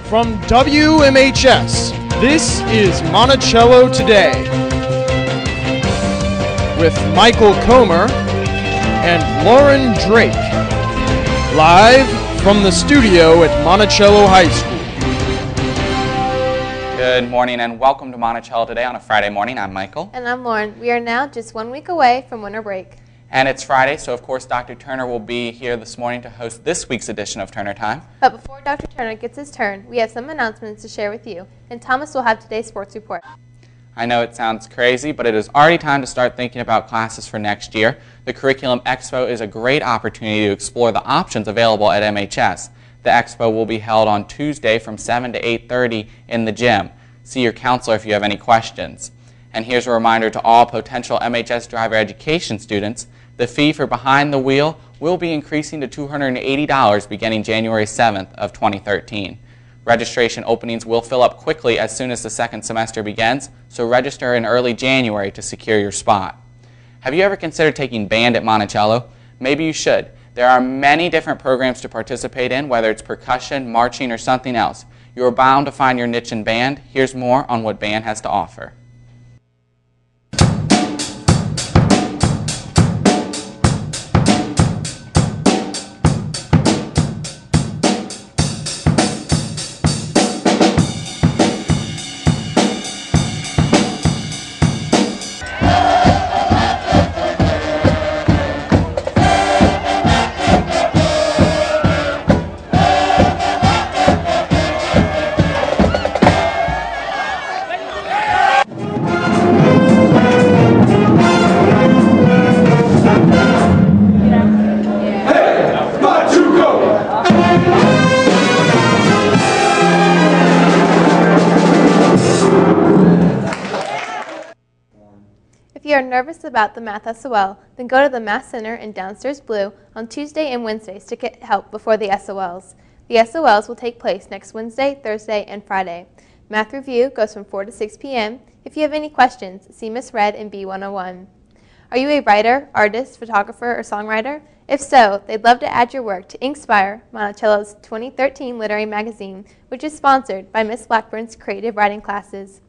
From WMHS, this is Monticello Today with Michael Comer and Lauren Drake, live from the studio at Monticello High School. Good morning and welcome to Monticello Today on a Friday morning. I'm Michael. And I'm Lauren. We are now just 1 week away from winter break. And it's Friday, so of course Dr. Turner will be here this morning to host this week's edition of Turner Time. But before Dr. Turner gets his turn, we have some announcements to share with you. And Thomas will have today's sports report. I know it sounds crazy, but it is already time to start thinking about classes for next year. The Curriculum Expo is a great opportunity to explore the options available at MHS. The expo will be held on Tuesday from 7 to 8:30 in the gym. See your counselor if you have any questions. And here's a reminder to all potential MHS driver education students. The fee for behind the wheel will be increasing to $280 beginning January 7th of 2013. Registration openings will fill up quickly as soon as the second semester begins, so register in early January to secure your spot. Have you ever considered taking band at Monticello? Maybe you should. There are many different programs to participate in, whether it's percussion, marching, or something else. You are bound to find your niche in band. Here's more on what band has to offer. If you are nervous about the Math SOL, then go to the Math Center in Downstairs Blue on Tuesday and Wednesdays to get help before the SOLs. The SOLs will take place next Wednesday, Thursday, and Friday. Math Review goes from 4 to 6 p.m. If you have any questions, see Miss Red in B101. Are you a writer, artist, photographer, or songwriter? If so, they'd love to add your work to Inkspire, Monticello's 2013 literary magazine, which is sponsored by Miss Blackburn's creative writing classes.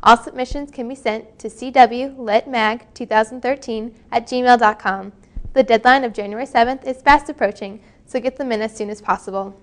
All submissions can be sent to cwletmag2013@gmail.com. The deadline of January 7th is fast approaching, so get them in as soon as possible.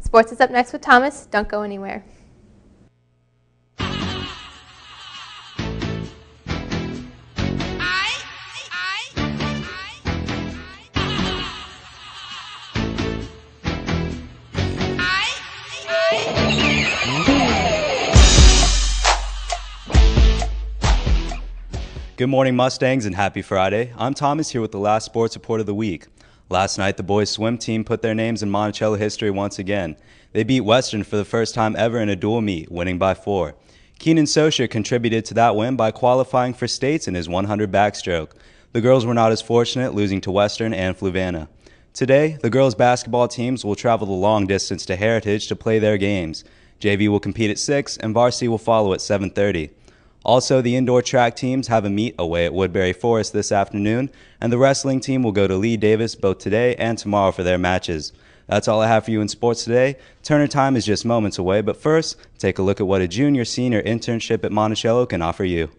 Sports is up next with Thomas. Don't go anywhere. Good morning, Mustangs, and happy Friday. I'm Thomas here with the last sports report of the week. Last night, the boys' swim team put their names in Monticello history once again. They beat Western for the first time ever in a dual meet, winning by 4. Keenan Socher contributed to that win by qualifying for states in his 100 backstroke. The girls were not as fortunate, losing to Western and Fluvanna. Today, the girls' basketball teams will travel the long distance to Heritage to play their games. JV will compete at 6, and varsity will follow at 7:30. Also, the indoor track teams have a meet away at Woodbury Forest this afternoon, and the wrestling team will go to Lee Davis both today and tomorrow for their matches. That's all I have for you in sports today. Turner Time is just moments away, but first, take a look at what a junior-senior internship at Monticello can offer you.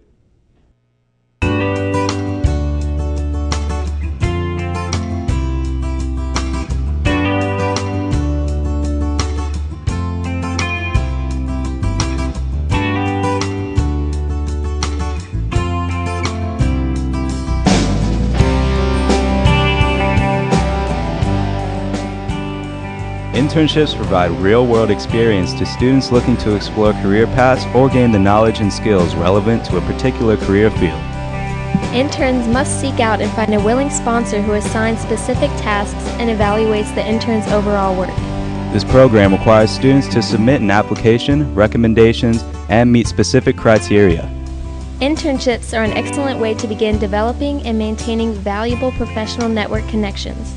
Internships provide real-world experience to students looking to explore career paths or gain the knowledge and skills relevant to a particular career field. Interns must seek out and find a willing sponsor who assigns specific tasks and evaluates the intern's overall work. This program requires students to submit an application, recommendations, and meet specific criteria. Internships are an excellent way to begin developing and maintaining valuable professional network connections.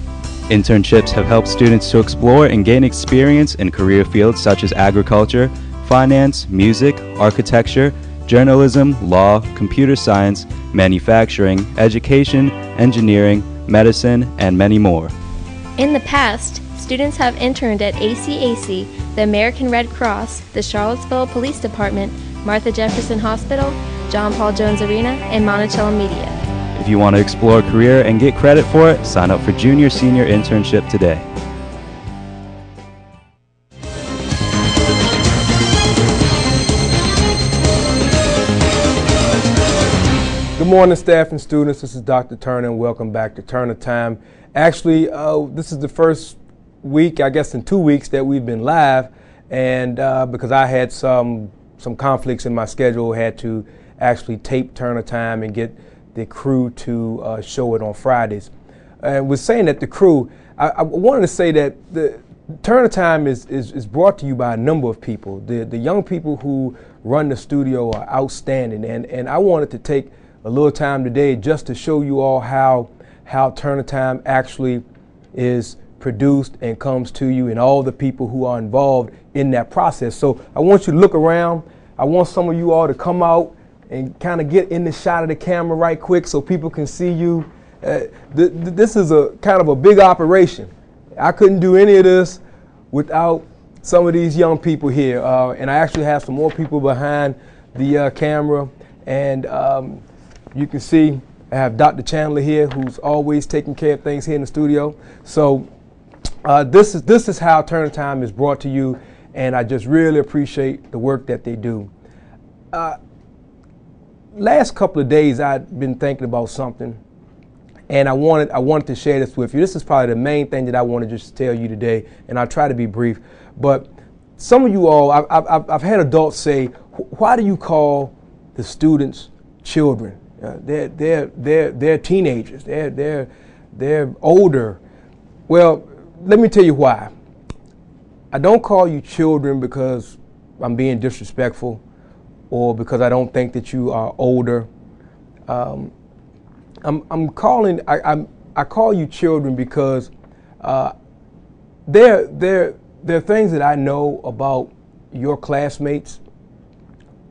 Internships have helped students to explore and gain experience in career fields such as agriculture, finance, music, architecture, journalism, law, computer science, manufacturing, education, engineering, medicine, and many more. In the past, Students have interned at ACAC, the American Red Cross, the Charlottesville Police Department, Martha Jefferson Hospital, John Paul Jones Arena, and Monticello Media. If you want to explore a career and get credit for it, sign up for Junior Senior Internship today. Good morning, staff and students. This is Dr. Turner, and welcome back to Turner Time. Actually, this is the first week, I guess in 2 weeks, that we've been live, and because I had some conflicts in my schedule, had to actually tape Turner Time and get the crew to show it on Fridays. And we're saying that the crew, I wanted to say that the Turner Time is brought to you by a number of people. The young people who run the studio are outstanding, and I wanted to take a little time today just to show you all how Turner Time actually is produced and comes to you, and all the people who are involved in that process. So I want you to look around. I want some of you all to come out and kind of get in the shot of the camera right quick so people can see you. This is a kind of a big operation. I couldn't do any of this without some of these young people here. And I actually have some more people behind the camera. And you can see I have Dr. Chandler here, who's always taking care of things here in the studio. So this is how Turner Time is brought to you, and I just really appreciate the work that they do. Last couple of days, I've been thinking about something, and I wanted to share this with you. This is probably the main thing that I want to just tell you today, and I'll try to be brief. But some of you all, I've had adults say, "Why do you call the students children? They're teenagers. They're older." Well, let me tell you why. I don't call you children because I'm being disrespectful, or because I don't think that you are older. I call you children because there are things that I know about your classmates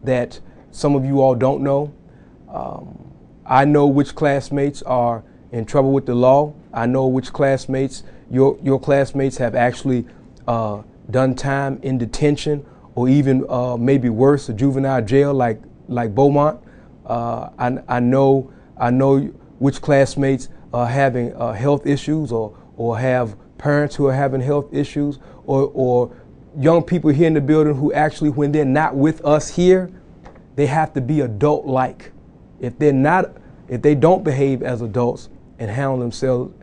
that some of you all don't know. I know which classmates are in trouble with the law. I know which classmates, your classmates, have actually done time in detention, or even maybe worse, a juvenile jail like Beaumont. I know which classmates are having health issues, or have parents who are having health issues, or young people here in the building who actually, when they're not with us here, they have to be adult-like. If they don't behave as adults and handle themselves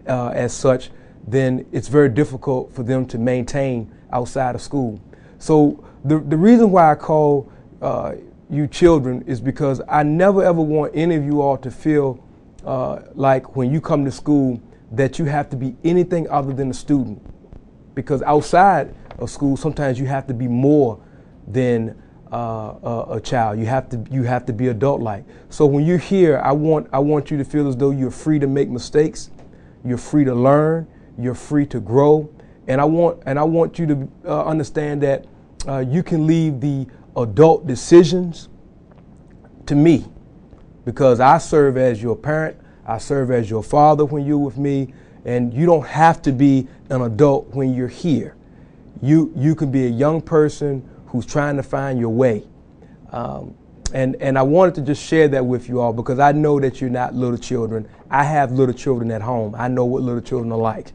as such, then it's very difficult for them to maintain outside of school. So the reason why I call you children is because I never ever want any of you all to feel like when you come to school that you have to be anything other than a student. Because outside of school, sometimes you have to be more than a child. You have to be adult-like. So when you're here, I want you to feel as though you're free to make mistakes, you're free to learn, you're free to grow, and I want you to understand that you can leave the adult decisions to me, because I serve as your parent, I serve as your father when you're with me, and you don't have to be an adult when you're here. You can be a young person who's trying to find your way. And I wanted to just share that with you all, because I know that you're not little children. I have little children at home. I know what little children are like.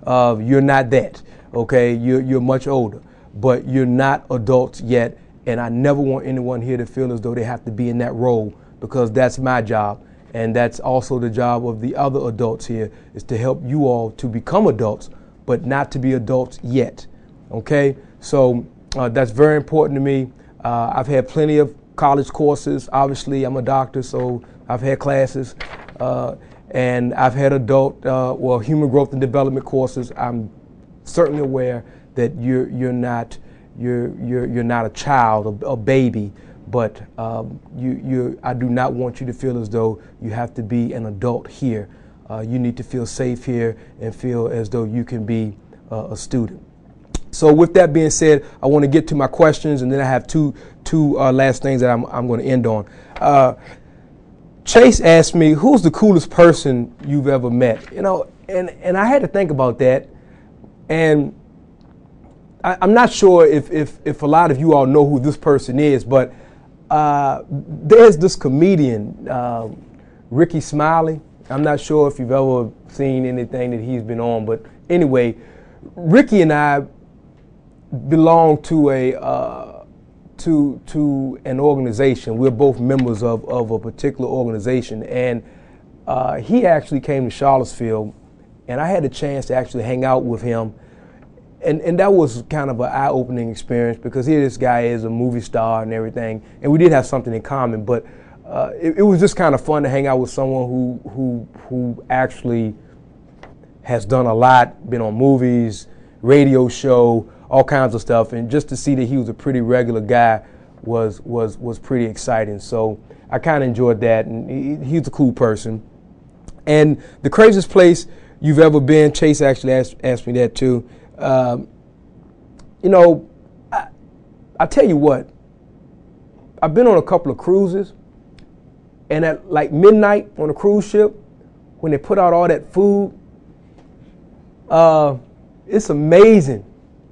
You're not that, okay? You're much older, but you're not adults yet, and I never want anyone here to feel as though they have to be in that role, because that's my job, and that's also the job of the other adults here, is to help you all to become adults, but not to be adults yet, okay? So that's very important to me. I've had plenty of college courses. Obviously, I'm a doctor, so I've had classes, and I've had adult, human growth and development courses. I'm certainly aware that you're not a child, a baby, but I do not want you to feel as though you have to be an adult here. You need to feel safe here and feel as though you can be a student. So with that being said, I want to get to my questions, and then I have two last things that I'm going to end on. Chase asked me, who's the coolest person you've ever met? You know, and I had to think about that. And I'm not sure if a lot of you all know who this person is, but there's this comedian, Ricky Smiley. I'm not sure if you've ever seen anything that he's been on, but anyway, Ricky and I belong to an organization. We're both members of a particular organization, and he actually came to Charlottesville, and I had a chance to actually hang out with him, and that was kind of an eye-opening experience, because here this guy is a movie star and everything, and we did have something in common, but it was just kind of fun to hang out with someone who actually has done a lot, been on movies, radio show, all kinds of stuff, and just to see that he was a pretty regular guy was pretty exciting. So I kind of enjoyed that, and he's a cool person. And the craziest place you've ever been, Chase actually asked me that too. You know, I tell you what, I've been on a couple of cruises, and at like midnight on a cruise ship, when they put out all that food, it's amazing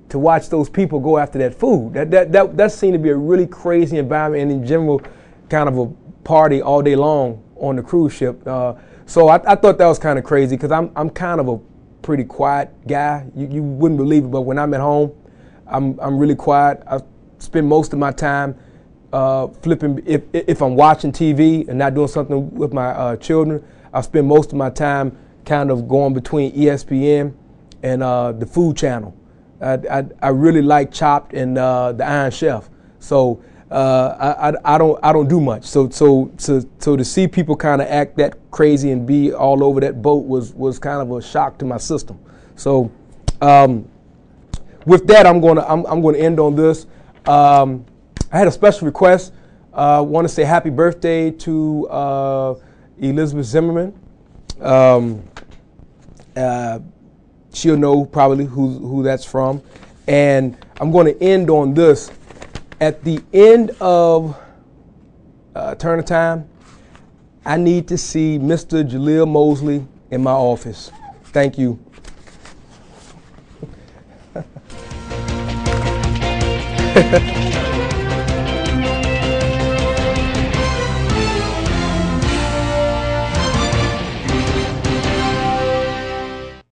to watch those people go after that food. That seemed to be a really crazy environment, and in general, kind of a party all day long on the cruise ship. So I thought that was kind of crazy, because I'm kind of a pretty quiet guy. You wouldn't believe it, but when I'm at home, I'm really quiet. I spend most of my time flipping. If I'm watching TV and not doing something with my children, I spend most of my time kind of going between ESPN and the Food Channel. I really like Chopped and the Iron Chef. So I don't do much. So to see people kind of act that crazy and be all over that boat was kind of a shock to my system. So with that, I'm going to end on this. I had a special request. I want to say happy birthday to Elizabeth Zimmerman. She'll know probably who that's from. And I'm going to end on this. At the end of Turn of Time, I need to see Mr. Jaleel Mosley in my office. Thank you.